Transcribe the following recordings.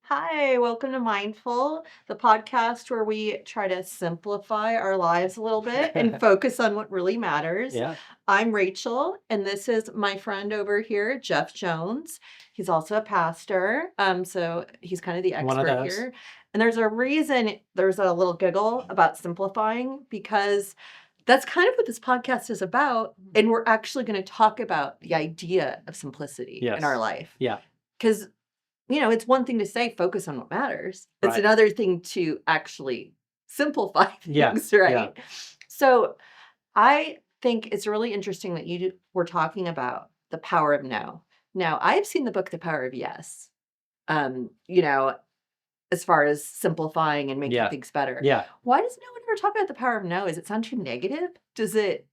Hi, welcome to Mindful, the podcast where we try to simplify our lives a little bit and focus on what really matters. Yeah, I'm Rachel, and this is my friend over here, Jeff Jones. He's also a pastor, so he's kind of the one of expert those. here. And there's a reason there's a little giggle about simplifying because that's kind of what this podcast is about. And we're actually going to talk about the idea of simplicity in our Yes. life. Yeah, Because it's one thing to say focus on what matters. It's right. another thing to actually simplify Yeah, things, yeah. right? So I think it's really interesting that were talking about the power of no. Now, I've seen the book The Power of Yes. Um, you know, as far as simplifying and making Yeah, things better. yeah. Why does no one ever talk about the power of no? Is it sound too negative? Does it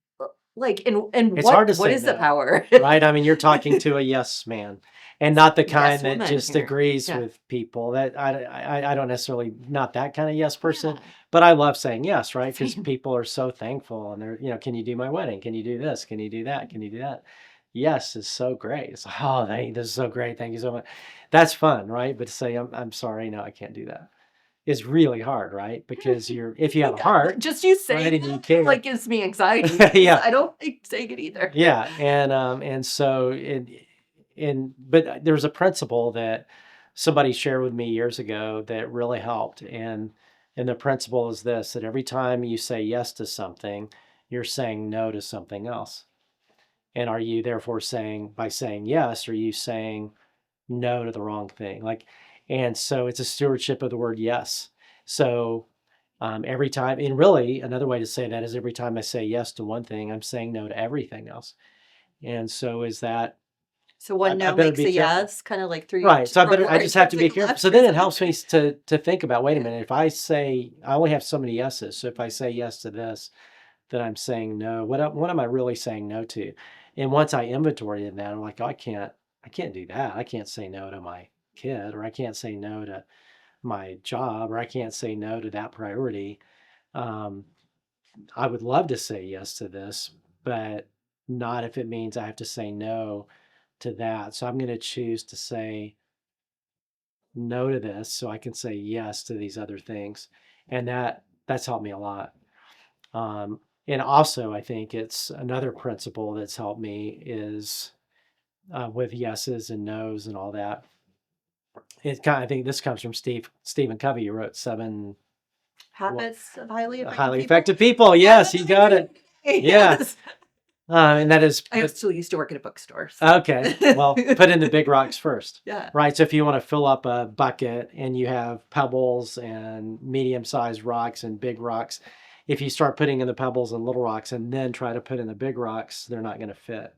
like and It's hard to what say is the no, power? right? I mean, you're talking to a yes man and not the Yes, kind that woman just here. agrees Yeah. with people. That I don't necessarily, not that kind of yes person, Yeah. but I love saying yes, right? Because Same. people are so thankful and can you do my wedding? Can you do this? Can you do that? Can you do that? Yes is so great. It's like, oh, this is so great. Thank you so much. That's fun, right? But to say, I'm sorry, no, I can't do that is really hard, right? Because if you have a Yeah, heart, just you right, saying and you that, care, like, gives me anxiety because yeah, I don't like saying it either. yeah, and so but there's a principle that somebody shared with me years ago that really helped, and the principle is this: that every time you say yes to something, you're saying no to something else. And are you therefore saying, by saying yes, are you saying no to the wrong thing? And so it's a stewardship of the word yes. So every time, and really another way to say that is every time I say yes to one thing, I'm saying no to everything else. And so is that So one I no better makes be a careful. yes, kinda like 3 Right. So I right, just have to be something careful. left So or then it something helps me right. to think about, wait a Yeah. minute, if I say I only have so many yeses. So if I say yes to this, then I'm saying no. What am I really saying no to? And once I inventory in that, I'm like, oh, I can't do that. I can't say no to my kid, or I can't say no to my job, or I can't say no to that priority. Um, I would love to say yes to this, but not if it means I have to say no to that. So I'm going to choose to say no to this so I can say yes to these other things. And that's helped me a lot. And also, I think it's another principle that's helped me is with yeses and nos and all that. I think this comes from Stephen Covey. Who wrote seven Habits of highly effective highly people? effective people. Yes, he got Yay! it. Yeah, Yes. and that is I still used to work at a bookstore, so okay. Well, put in the big rocks first, Yeah. right? So if you want to fill up a bucket and you have pebbles and medium-sized rocks and big rocks, if you start putting in the pebbles and little rocks and then try to put in the big rocks, they're not going to fit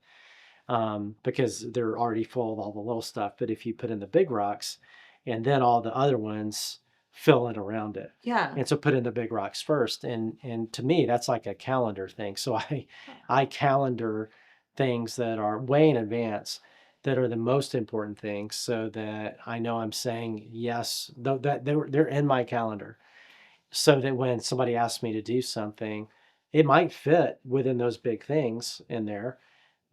because they're already full of all the little stuff. But if you put in the big rocks and then all the other ones fill in around it, Yeah. and so put in the big rocks first. And to me, that's like a calendar thing. So I calendar things that are way in advance that are the most important things so that I know I'm saying yes, though that they're in my calendar so that when somebody asks me to do something, it might fit within those big things in there,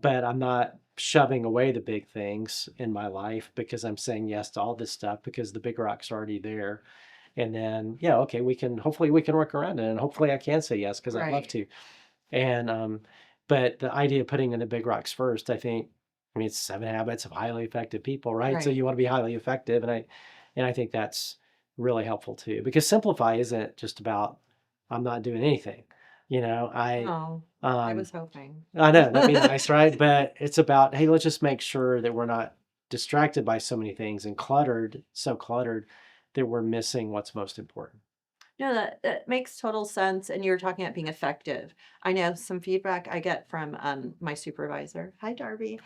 but I'm not shoving away the big things in my life because I'm saying yes to all this stuff because the big rock's already there. And then, yeah, okay, hopefully we can work around it, and hopefully I can say yes because I'd love Right. to. And but the idea of putting in the big rocks first, I mean, it's 7 habits of highly effective people, right? So Right. you want to be highly effective, and I think that's really helpful too because simplify isn't just about I'm not doing anything. You know, Oh, I um was hoping. I know that'd be nice, right? But it's about, hey, let's just make sure that we're not distracted by so many things and so cluttered that we're missing what's most important. No, that makes total sense, and you were talking about being effective. I know some feedback I get from, my supervisor, hi, Darby,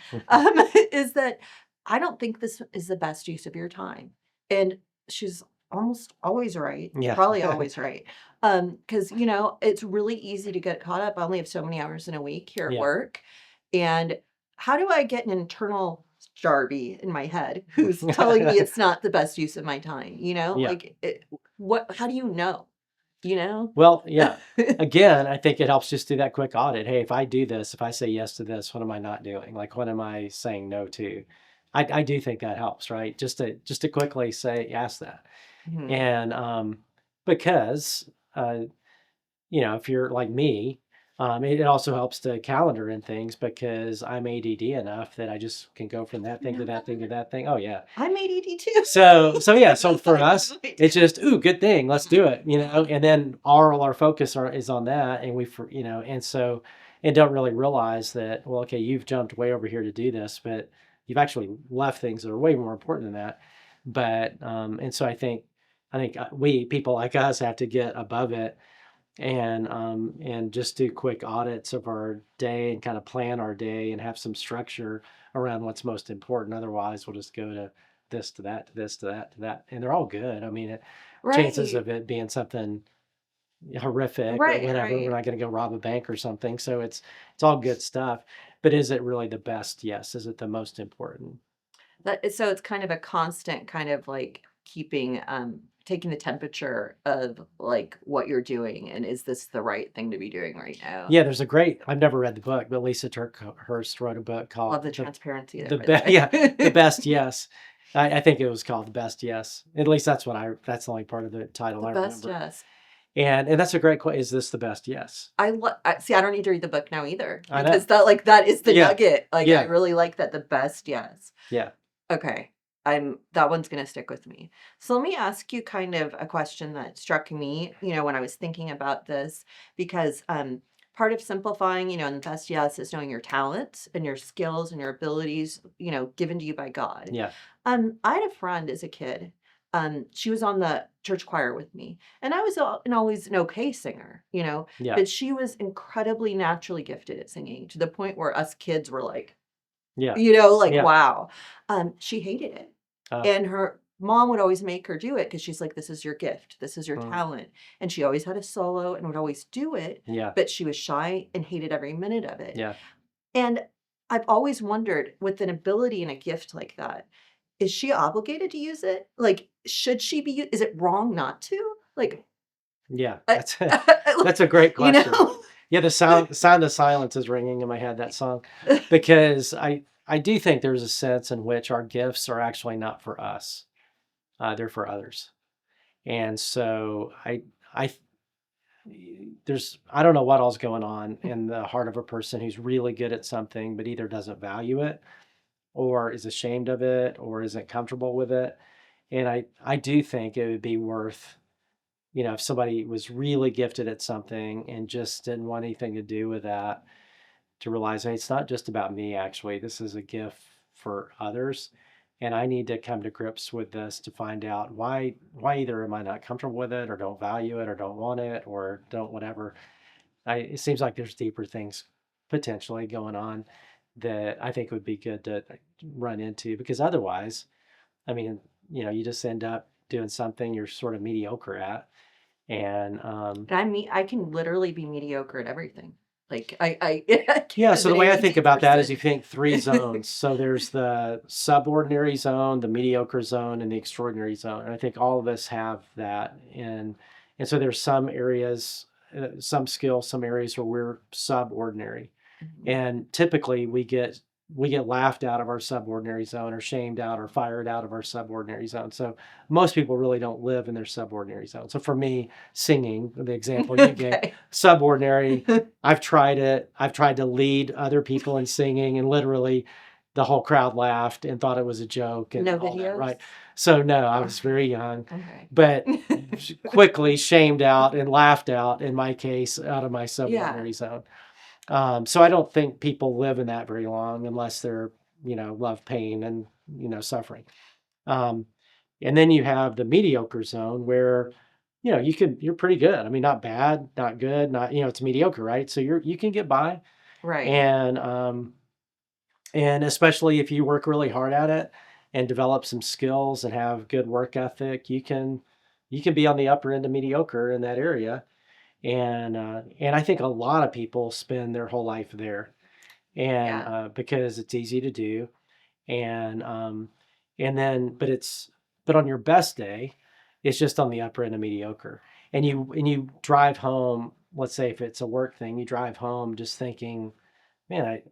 is that I don't think this is the best use of your time, and she's almost always right, Yeah. probably always right, because it's really easy to get caught up. I only have so many hours in a week here at Yeah. work, and how do I get an internal Darby in my head who's telling me it's not the best use of my time, Yeah. Like, how do you know? You know? Well, yeah. Again, I think it helps just do that quick audit. Hey, if I do this, if I say yes to this, what am I not doing? Like, what am I saying no to? I do think that helps, right? Just to quickly ask that. Mhm. And because if you're like me, it also helps to calendar in things because I'm ADD enough that I just can go from that thing to No, that thing to that thing. Oh yeah. I'm ADD too. So yeah, so for I us, relate. it's just, ooh, good thing, let's do it, and then all our focus is on that, and and don't really realize that, well, okay, you've jumped way over here to do this, but you've actually left things that are way more important than that. But and so I think we people like us have to get above it and just do quick audits of our day and kind of plan our day and have some structure around what's most important. Otherwise, we'll just go to this to that to this to that to that, and they're all good. I mean, chances Right. of it being something horrific or Right, whatever, we're right. not going to go rob a bank or something. So it's all good stuff. But is it really the best? Yes. Is it the most important? So it's kind of a constant kind of like keeping taking the temperature of like what you're doing and is this the right thing to be doing right now? Yeah, there's a great. I've never read the book, but Lisa Turkhurst wrote a book called Love the transparency there, the by the best. Yeah, the way. best yes. I think it was called the best yes. At least that's the only part of the title The I best, remember. yes. And that's a great question. Is this the best yes? See, I don't need to read the book now either I know. because that is the Yeah. nugget. Like I Yeah. really like that the best, yes. Yeah. Okay. That one's gonna stick with me. So let me ask you kind of a question that struck me, when I was thinking about this, because part of simplifying, and the best yes is knowing your talents and your skills and your abilities, given to you by God. Yeah. I had a friend as a kid. She was on the church choir with me, and I was always an okay singer, Yeah. but she was incredibly naturally gifted at singing to the point where us kids were like, Yeah. like, Yeah. wow. She hated it. Uh, And her mom would always make her do it because she's like, this is your gift. This is your mm, talent. And she always had a solo and would always do it, yeah. but she was shy and hated every minute of it. Yeah. And I've always wondered with an ability and a gift like that, is she obligated to use it? Like, should she be, is it wrong not to? Like, Yeah. I, That's a great you question. know? Yeah, the sound of silence is ringing in my head, that song, because I do think there's a sense in which our gifts are actually not for us. They're for others. And so I I don't know what all's going on in the heart of a person who's really good at something but either doesn't value it or is ashamed of it or isn't comfortable with it. And I do think it would be worth, if somebody was really gifted at something and just didn't want anything to do with that, to realize, hey, it's not just about me, actually. This is a gift for others. And I need to come to grips with this to find out why either am I not comfortable with it or don't value it or don't want it or don't whatever. It seems like there's deeper things potentially going on that I think would be good to run into, because otherwise, I mean, you just end up doing something you're sort of mediocre at. And And I can literally be mediocre at everything. Like I yeah, can't so be the an way I think ADD about that is person. you think three zones. So there's the subordinary zone, the mediocre zone, and the extraordinary zone. And I think all of us have that. And so there's some areas, some skills, some areas where we're subordinary. Mhm. And typically we get laughed out of our subordinary zone or shamed out or fired out of our subordinary zone. So most people really don't live in their subordinary zone. So for me, singing, the example you gave, Okay. subordinary, I've tried it. I've tried to lead other people in singing, and literally the whole crowd laughed and thought it was a joke and No all that, videos? right? So no, I was very young, Okay. but quickly shamed out and laughed out, in my case, out of my Yeah. subordinary zone. So I don't think people live in that very long unless they're, love pain and, suffering. Um, and then you have the mediocre zone where, you're pretty good. I mean, not bad, not good, not, it's mediocre, right? So you can get by. Right. And especially if you work really hard at it and develop some skills and have good work ethic, you can be on the upper end of mediocre in that area. And I think a lot of people spend their whole life there, and Yeah. because it's easy to do, and but on your best day, it's just on the upper end of mediocre, and you drive home. Let's say if it's a work thing, you drive home just thinking, man,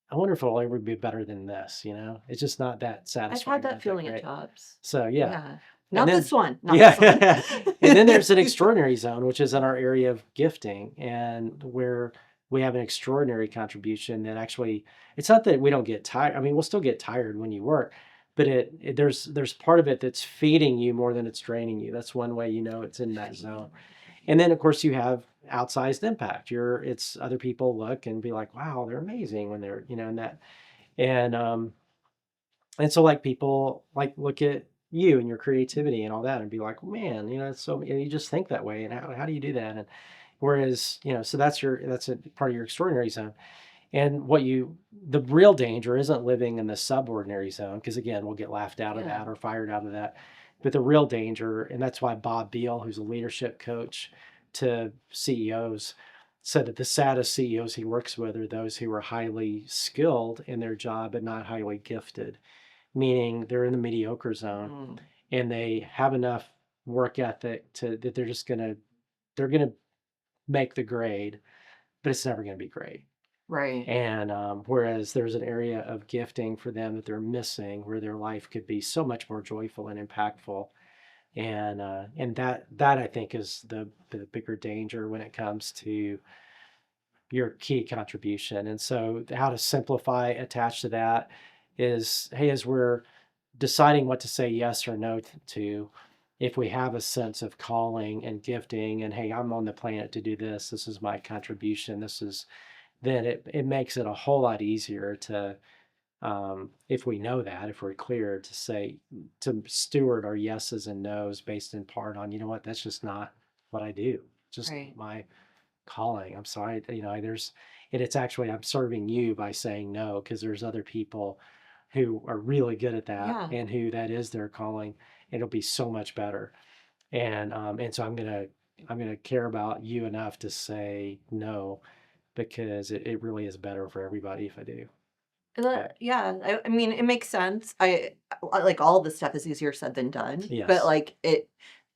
I wonder if it'll ever be better than this, It's just not that I've satisfying, had that not that feeling at great. jobs. So, yeah. Yeah. And Not then this one. Not this one. yeah. And then there's an extraordinary zone, which is in our area of gifting, and where we have an extraordinary contribution that actually it's not that we don't get tired. I mean, we'll still get tired when you work, but there's part of it that's feeding you more than it's draining you. That's one way it's in that zone. And then of course you have outsized impact. It's other people look and be like, wow, they're amazing when they're, in that. And and so like people like look at you and your creativity and all that and be like, man, it's so you just think that way. And how do you do that? And whereas, so that's a part of your extraordinary zone. And the real danger isn't living in the subordinary zone, because again, we'll get laughed out of Yeah. that or fired out of that. But the real danger, and that's why Bob Beal, who's a leadership coach to CEOs, said that the saddest CEOs he works with are those who are highly skilled in their job but not highly gifted, meaning they're in the mediocre zone Mm, and they have enough work ethic that they're gonna make the grade, but it's never gonna be great. right. And whereas there's an area of gifting for them that they're missing, where their life could be so much more joyful and impactful. And that I think is the bigger danger when it comes to your key contribution. And so how to simplify attached to that is, hey, as we're deciding what to say yes or no to, if we have a sense of calling and gifting and, hey, I'm on the planet to do this is my contribution, then it makes it a whole lot easier to, if we know that, if we're clear to say, to steward our yeses and nos based in part on, that's just not what I do. Just Right. my calling. I'm sorry, and it's actually, I'm serving you by saying no, because there's other people who are really good at that Yeah. and who that is their calling. It'll be so much better. And so I'm gonna care about you enough to say no, because it really is better for everybody if I do. Yeah. Yeah, I mean, it makes sense. Like all this stuff is easier said than done, but Yes. like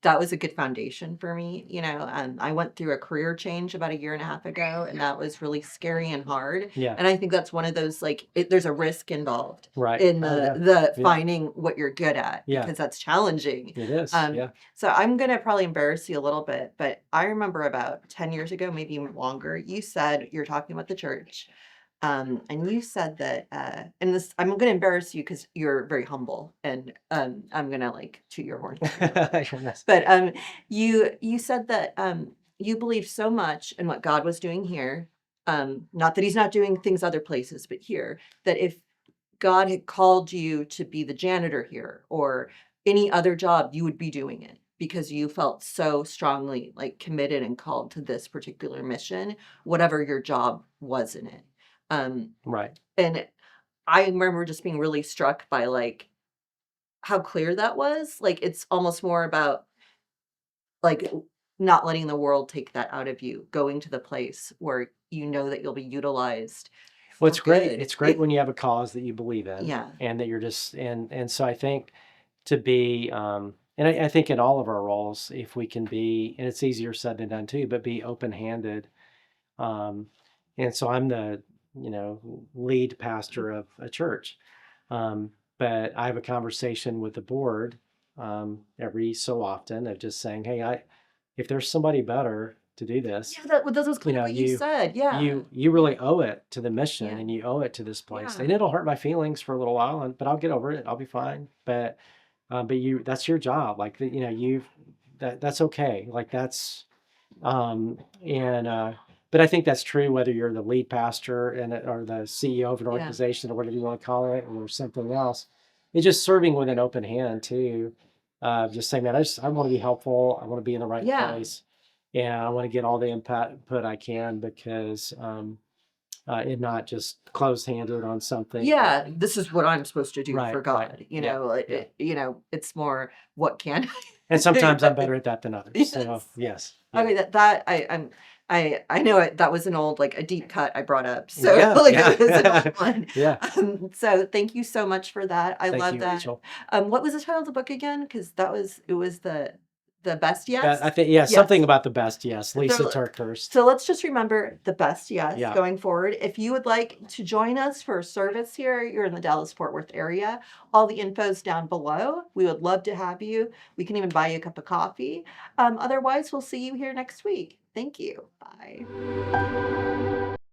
that was a good foundation for me. I went through a career change about a year and a half ago, and that was really scary and hard. Yeah. And I think that's one of those like there's a risk involved Right. in Oh, yeah. the Yeah. finding what you're good at Yeah. because that's challenging. It is. Um, Yeah. so I'm gonna probably embarrass you a little bit, but I remember about 10 years ago, maybe even longer, you said you're talking about the church. And you said that, and this, I'm going to embarrass you because you're very humble, and I'm going to like toot your horn. Yes. But you said that you believe so much in what God was doing here. Not that He's not doing things other places, but here, that if God had called you to be the janitor here or any other job, you would be doing it because you felt so strongly like committed and called to this particular mission, whatever your job was in it. Right. And I remember just being really struck by like how clear that was. Like it's almost more about like not letting the world take that out of you, going to the place where you know that you'll be utilized Well, for it's great. good. It's great when you have a cause that you believe in, Yeah. and that you're just and so I think to be and I think in all of our roles, if we can be, and it's easier said than done too, but be open-handed. Um, and so I'm the lead pastor of a church, but I have a conversation with the board every so often of just saying, hey, if there's somebody better to do this, Yeah, that was kind of what you you said. Yeah. you really owe it to the mission, Yeah. and you owe it to this place, Yeah. and it'll hurt my feelings for a little while, but I'll get over it. I'll be fine. But that's your job. Like that's okay. Like that's and but I think that's true whether you're the lead pastor or the CEO of an Yeah. organization or whatever you want to call it, or something else. It's just serving with an open hand too. Just saying, man, I want to be helpful. I want to be in the right Yeah. place, and I want to get all the input I can, because and not just closed-handed on something. Yeah, this is what I'm supposed to do Right, for right. God. Yeah. It's more what can And sometimes I'm better at that than others. So Yes. yes. Yeah. Okay, that I know it. That was an old like a deep cut I brought up. So Yeah, like yeah. it was an old one. Yeah. So thank you so much for that. I Thank love you, that. Rachel. What was the title of the book again? Because it was The best yes? I think, yeah, something Yes. about the best yes. Lisa So Turkhurst. so let's just remember the best yes Yeah. going forward. If you would like to join us for a service here, you're in the Dallas-Fort Worth area, all the info's down below. We would love to have you. We can even buy you a cup of coffee. Otherwise, we'll see you here next week. Thank you. Bye.